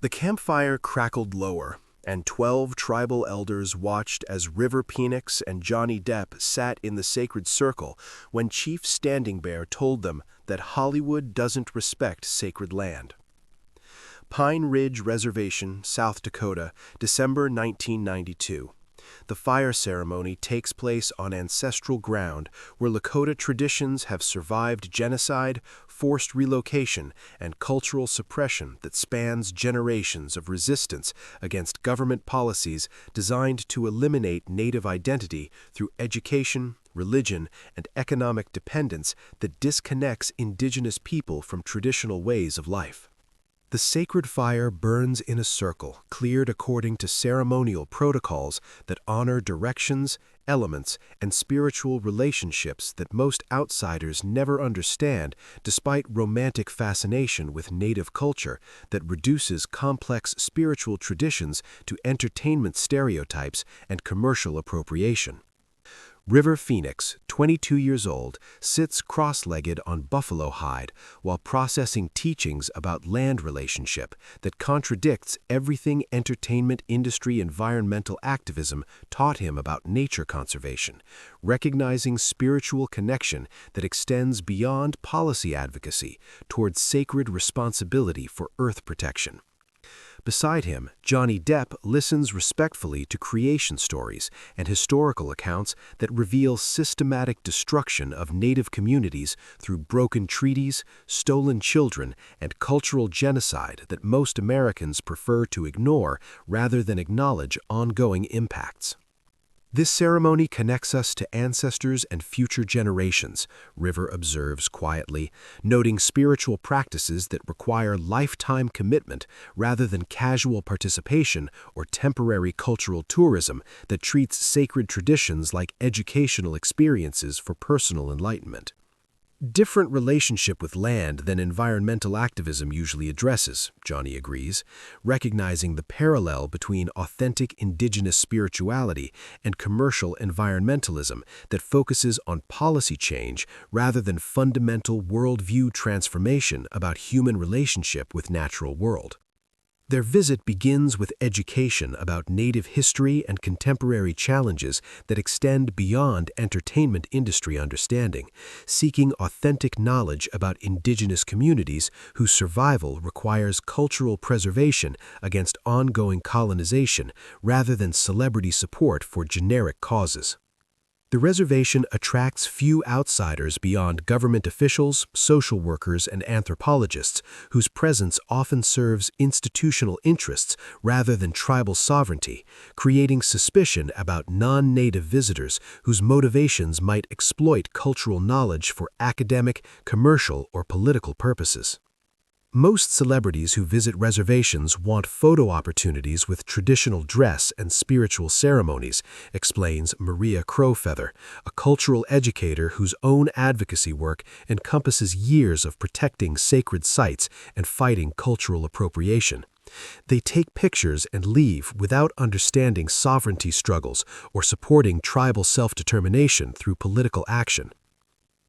The campfire crackled lower, and 12 tribal elders watched as River Phoenix and Johnny Depp sat in the sacred circle when Chief Standing Bear told them that Hollywood doesn't respect sacred land. Pine Ridge Reservation, South Dakota, December 1992. The fire ceremony takes place on ancestral ground where Lakota traditions have survived genocide, forced relocation, and cultural suppression that spans generations of resistance against government policies designed to eliminate Native identity through education, religion, and economic dependence that disconnects indigenous people from traditional ways of life. The sacred fire burns in a circle, cleared according to ceremonial protocols that honor directions, elements, and spiritual relationships that most outsiders never understand, despite romantic fascination with Native culture that reduces complex spiritual traditions to entertainment stereotypes and commercial appropriation. River Phoenix, 22 years old, sits cross-legged on buffalo hide while processing teachings about land relationship that contradicts everything entertainment industry environmental activism taught him about nature conservation, recognizing spiritual connection that extends beyond policy advocacy towards sacred responsibility for earth protection. Beside him, Johnny Depp listens respectfully to creation stories and historical accounts that reveal systematic destruction of Native communities through broken treaties, stolen children, and cultural genocide that most Americans prefer to ignore rather than acknowledge ongoing impacts. This ceremony connects us to ancestors and future generations, River observes quietly, noting spiritual practices that require lifetime commitment rather than casual participation or temporary cultural tourism that treats sacred traditions like educational experiences for personal enlightenment. Different relationship with land than environmental activism usually addresses, Johnny agrees, recognizing the parallel between authentic indigenous spirituality and commercial environmentalism that focuses on policy change rather than fundamental worldview transformation about human relationship with natural world. Their visit begins with education about Native history and contemporary challenges that extend beyond entertainment industry understanding, seeking authentic knowledge about indigenous communities whose survival requires cultural preservation against ongoing colonization rather than celebrity support for generic causes. The reservation attracts few outsiders beyond government officials, social workers, and anthropologists, whose presence often serves institutional interests rather than tribal sovereignty, creating suspicion about non-native visitors whose motivations might exploit cultural knowledge for academic, commercial, or political purposes. Most celebrities who visit reservations want photo opportunities with traditional dress and spiritual ceremonies, explains Maria Crowfeather, a cultural educator whose own advocacy work encompasses years of protecting sacred sites and fighting cultural appropriation. They take pictures and leave without understanding sovereignty struggles or supporting tribal self-determination through political action.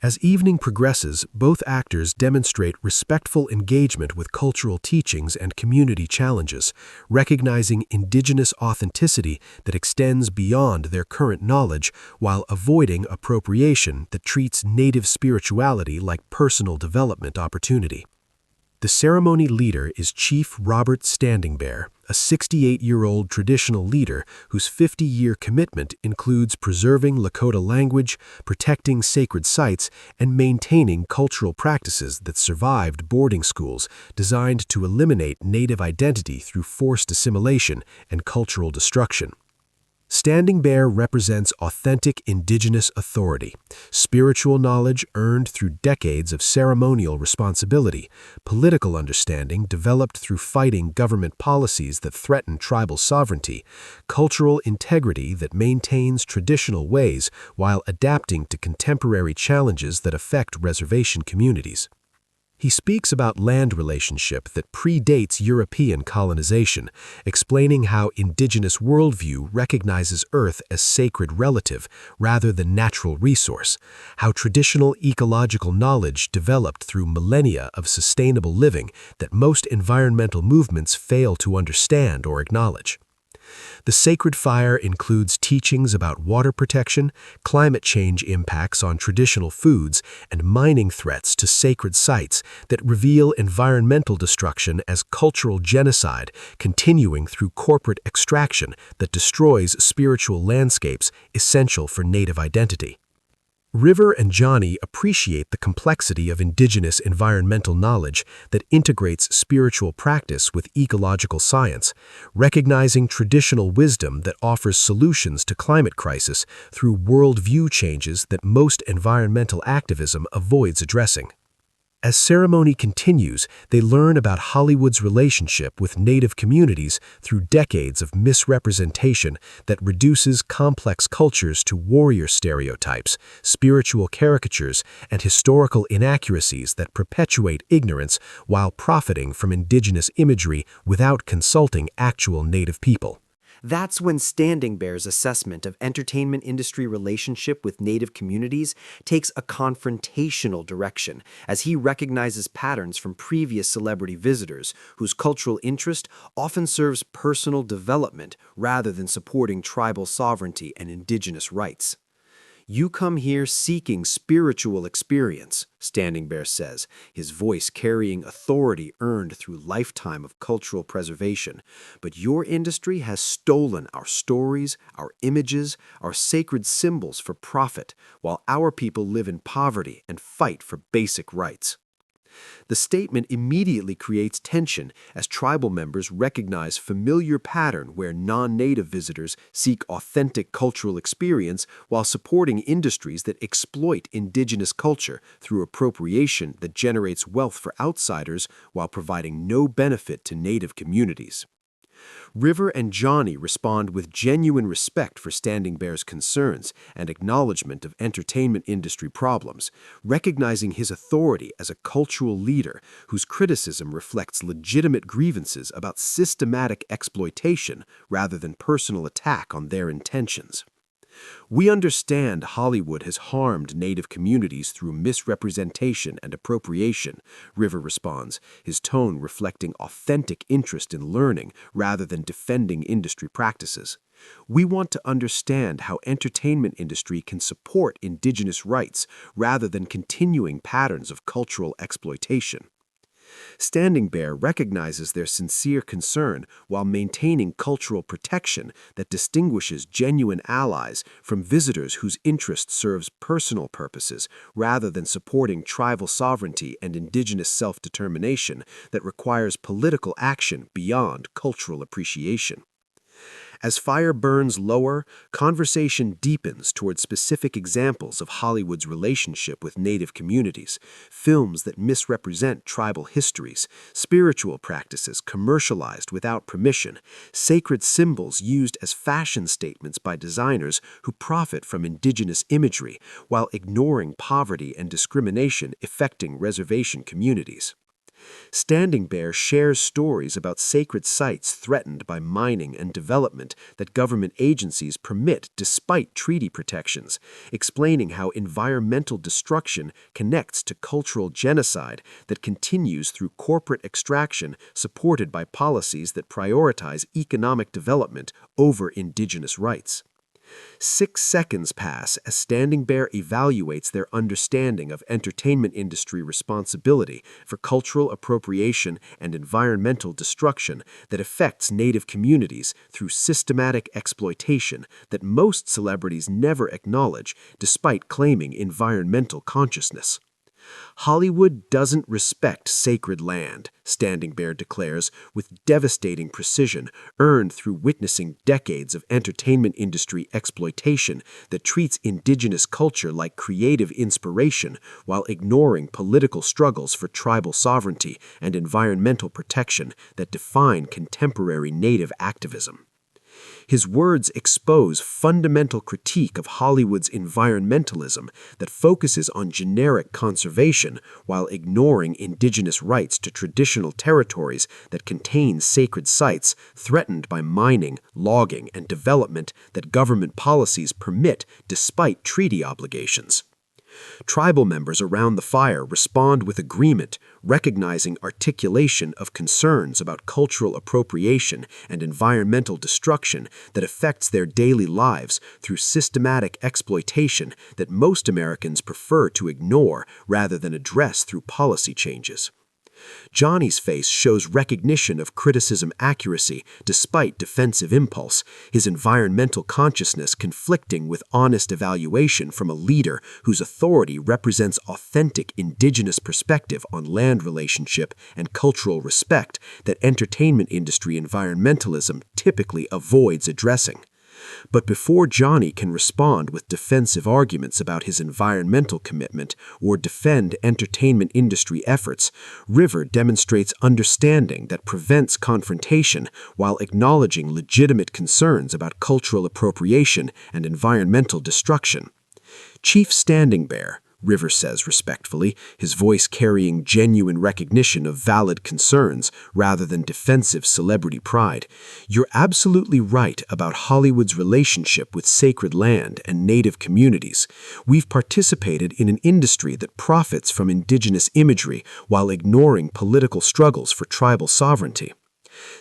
As evening progresses, both actors demonstrate respectful engagement with cultural teachings and community challenges, recognizing indigenous authenticity that extends beyond their current knowledge while avoiding appropriation that treats Native spirituality like personal development opportunity. The ceremony leader is Chief Robert Standing Bear, a 68-year-old traditional leader whose 50-year commitment includes preserving Lakota language, protecting sacred sites, and maintaining cultural practices that survived boarding schools designed to eliminate Native identity through forced assimilation and cultural destruction. Standing Bear represents authentic indigenous authority, spiritual knowledge earned through decades of ceremonial responsibility, political understanding developed through fighting government policies that threaten tribal sovereignty, cultural integrity that maintains traditional ways while adapting to contemporary challenges that affect reservation communities. He speaks about land relationship that predates European colonization, explaining how indigenous worldview recognizes Earth as sacred relative rather than natural resource, how traditional ecological knowledge developed through millennia of sustainable living that most environmental movements fail to understand or acknowledge. The sacred fire includes teachings about water protection, climate change impacts on traditional foods, and mining threats to sacred sites that reveal environmental destruction as cultural genocide, continuing through corporate extraction that destroys spiritual landscapes essential for native identity. River and Johnny appreciate the complexity of indigenous environmental knowledge that integrates spiritual practice with ecological science, recognizing traditional wisdom that offers solutions to climate crisis through worldview changes that most environmental activism avoids addressing. As ceremony continues, they learn about Hollywood's relationship with Native communities through decades of misrepresentation that reduces complex cultures to warrior stereotypes, spiritual caricatures, and historical inaccuracies that perpetuate ignorance while profiting from indigenous imagery without consulting actual Native people. That's when Standing Bear's assessment of entertainment industry relationship with Native communities takes a confrontational direction, as he recognizes patterns from previous celebrity visitors whose cultural interest often serves personal development rather than supporting tribal sovereignty and indigenous rights. "You come here seeking spiritual experience," Standing Bear says, his voice carrying authority earned through lifetime of cultural preservation. "But your industry has stolen our stories, our images, our sacred symbols for profit, while our people live in poverty and fight for basic rights." The statement immediately creates tension as tribal members recognize familiar pattern where non-native visitors seek authentic cultural experience while supporting industries that exploit indigenous culture through appropriation that generates wealth for outsiders while providing no benefit to native communities. River and Johnny respond with genuine respect for Standing Bear's concerns and acknowledgement of entertainment industry problems, recognizing his authority as a cultural leader whose criticism reflects legitimate grievances about systematic exploitation rather than personal attack on their intentions. "We understand Hollywood has harmed Native communities through misrepresentation and appropriation," River responds, his tone reflecting authentic interest in learning rather than defending industry practices. "We want to understand how entertainment industry can support indigenous rights rather than continuing patterns of cultural exploitation." Standing Bear recognizes their sincere concern while maintaining cultural protection that distinguishes genuine allies from visitors whose interest serves personal purposes rather than supporting tribal sovereignty and indigenous self-determination that requires political action beyond cultural appreciation. As fire burns lower, conversation deepens toward specific examples of Hollywood's relationship with Native communities, films that misrepresent tribal histories, spiritual practices commercialized without permission, sacred symbols used as fashion statements by designers who profit from indigenous imagery while ignoring poverty and discrimination affecting reservation communities. Standing Bear shares stories about sacred sites threatened by mining and development that government agencies permit despite treaty protections, explaining how environmental destruction connects to cultural genocide that continues through corporate extraction supported by policies that prioritize economic development over indigenous rights. 6 seconds pass as Standing Bear evaluates their understanding of entertainment industry responsibility for cultural appropriation and environmental destruction that affects Native communities through systematic exploitation that most celebrities never acknowledge despite claiming environmental consciousness. "Hollywood doesn't respect sacred land," Standing Bear declares with devastating precision earned through witnessing decades of entertainment industry exploitation that treats indigenous culture like creative inspiration while ignoring political struggles for tribal sovereignty and environmental protection that define contemporary Native activism. His words expose fundamental critique of Hollywood's environmentalism that focuses on generic conservation while ignoring indigenous rights to traditional territories that contain sacred sites threatened by mining, logging, and development that government policies permit despite treaty obligations. Tribal members around the fire respond with agreement, recognizing articulation of concerns about cultural appropriation and environmental destruction that affects their daily lives through systematic exploitation that most Americans prefer to ignore rather than address through policy changes. Johnny's face shows recognition of criticism accuracy despite defensive impulse, his environmental consciousness conflicting with honest evaluation from a leader whose authority represents authentic indigenous perspective on land relationship and cultural respect that entertainment industry environmentalism typically avoids addressing. But before Johnny can respond with defensive arguments about his environmental commitment or defend entertainment industry efforts, River demonstrates understanding that prevents confrontation while acknowledging legitimate concerns about cultural appropriation and environmental destruction. Chief Standing Bear, River says respectfully, his voice carrying genuine recognition of valid concerns rather than defensive celebrity pride. You're absolutely right about Hollywood's relationship with sacred land and native communities. We've participated in an industry that profits from indigenous imagery while ignoring political struggles for tribal sovereignty.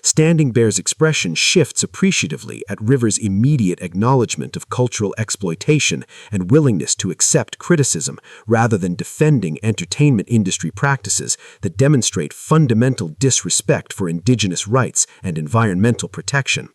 Standing Bear's expression shifts appreciatively at River's immediate acknowledgement of cultural exploitation and willingness to accept criticism rather than defending entertainment industry practices that demonstrate fundamental disrespect for indigenous rights and environmental protection.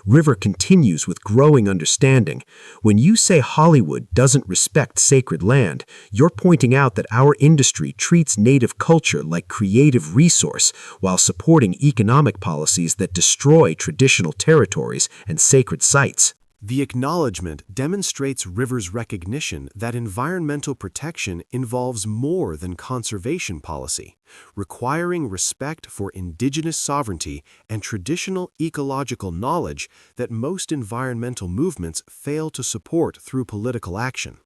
River continues with growing understanding. When you say Hollywood doesn't respect sacred land, you're pointing out that our industry treats native culture like creative resource while supporting economic policies that destroy traditional territories and sacred sites. The acknowledgement demonstrates River's recognition that environmental protection involves more than conservation policy, requiring respect for indigenous sovereignty and traditional ecological knowledge that most environmental movements fail to support through political action.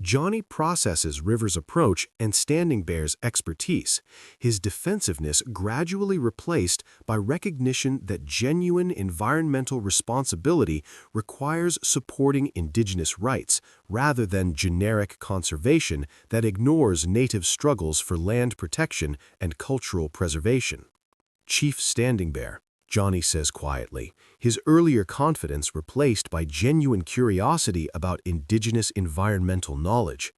Johnny processes River's approach and Standing Bear's expertise, his defensiveness gradually replaced by recognition that genuine environmental responsibility requires supporting indigenous rights rather than generic conservation that ignores native struggles for land protection and cultural preservation. Chief Standing Bear, Johnny says quietly, his earlier confidence replaced by genuine curiosity about indigenous environmental knowledge.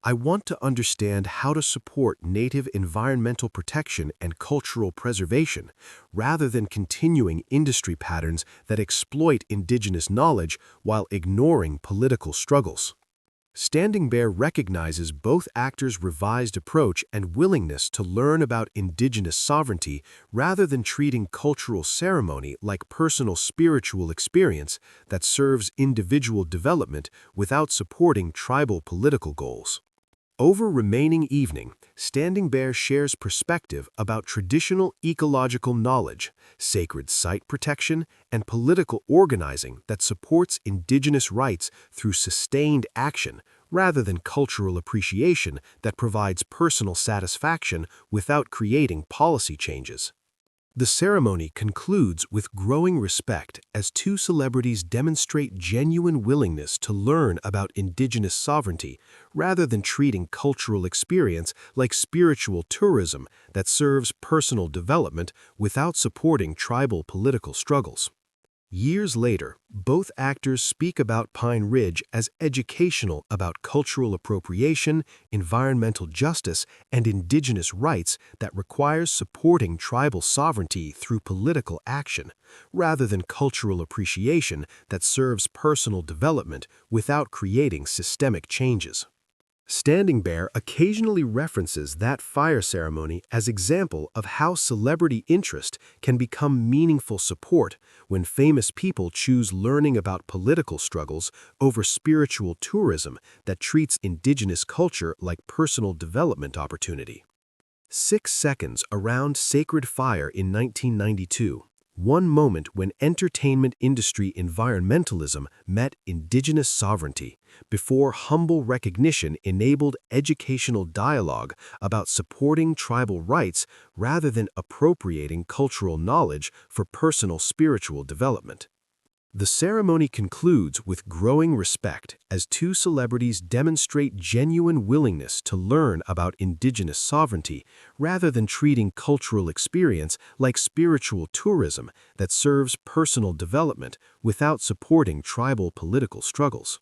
I want to understand how to support native environmental protection and cultural preservation, rather than continuing industry patterns that exploit indigenous knowledge while ignoring political struggles. Standing Bear recognizes both actors' revised approach and willingness to learn about indigenous sovereignty rather than treating cultural ceremony like personal spiritual experience that serves individual development without supporting tribal political goals. Over remaining evening, Standing Bear shares perspective about traditional ecological knowledge, sacred site protection, and political organizing that supports indigenous rights through sustained action rather than cultural appreciation that provides personal satisfaction without creating policy changes. The ceremony concludes with growing respect as two celebrities demonstrate genuine willingness to learn about indigenous sovereignty rather than treating cultural experience like spiritual tourism that serves personal development without supporting tribal political struggles. Years later, both actors speak about Pine Ridge as educational about cultural appropriation, environmental justice, and indigenous rights that requires supporting tribal sovereignty through political action, rather than cultural appreciation that serves personal development without creating systemic changes. Standing Bear occasionally references that fire ceremony as example of how celebrity interest can become meaningful support when famous people choose learning about political struggles over spiritual tourism that treats indigenous culture like personal development opportunity. 6 seconds around sacred fire in 1992. one moment when entertainment industry environmentalism met indigenous sovereignty, before humble recognition enabled educational dialogue about supporting tribal rights rather than appropriating cultural knowledge for personal spiritual development. The ceremony concludes with growing respect as two celebrities demonstrate genuine willingness to learn about indigenous sovereignty rather than treating cultural experience like spiritual tourism that serves personal development without supporting tribal political struggles.